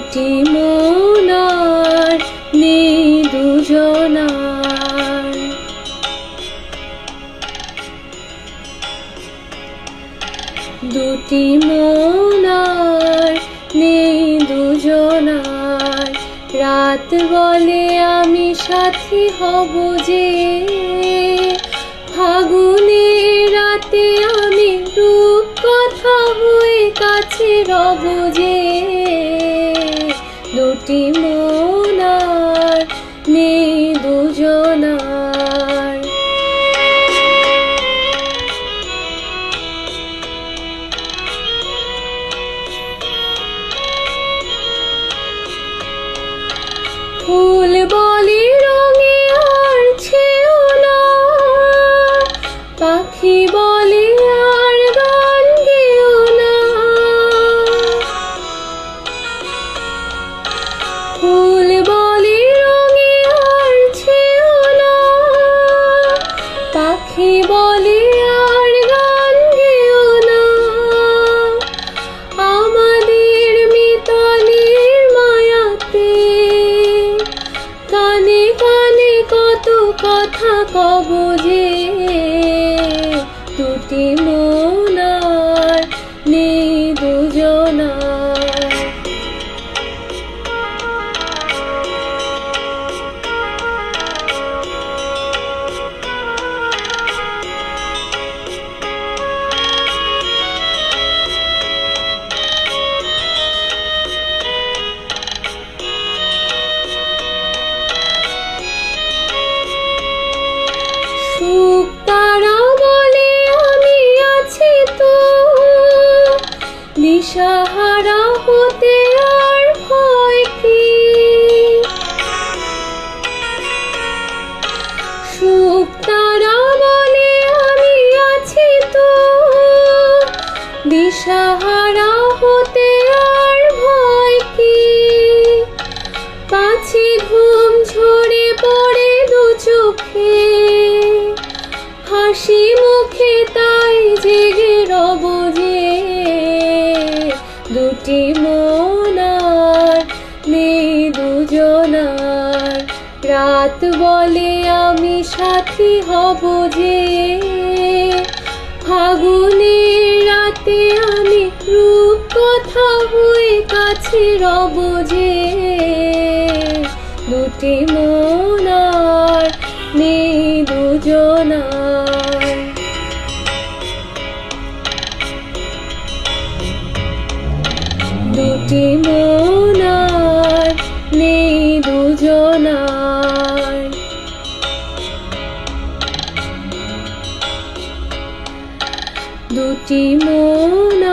দুটি মন আর নেই দুজনার। দুটি মন আর নেই দুজনার। রাত বলে আমি সাথী হব যে, ফাগুনের রাতে আমি রূপকথা হয়ে কাছে রব যে। দুটি মন আর নেই দুজনার। ফুল বলে রঙে আর ছেও না, পাখি বলে আর গান গেও না। ফুল বলে রঙে আর ছেও না, পাখি বলে আর গান গেও না। আমাদের মিতালির মায়াতে কানে কানে কত কথা কব যে। দুটি মন আর নেই দুজনার। সুখ তারা বলে আমি আছি তো, দিশাহারা হতে আর ভয় কি। সুখ তারা বলে আমি আছি তো, দিশাহারা হতে আর ভয় কি। পাছে ঘুম ঝরে পড়ে দু চোখে, হাসি মুখে তাই জেগে রব যে। দুটি মন আর নেই দুজনার। রাত বলে আমি সাথী হব যে, ফাগুনের রাতে আমি রূপকথা হয়ে কাছে রব যে। দুটি মন আর নেই দুজনার। দুটি মন আর নেই দুজনার। দুটি মন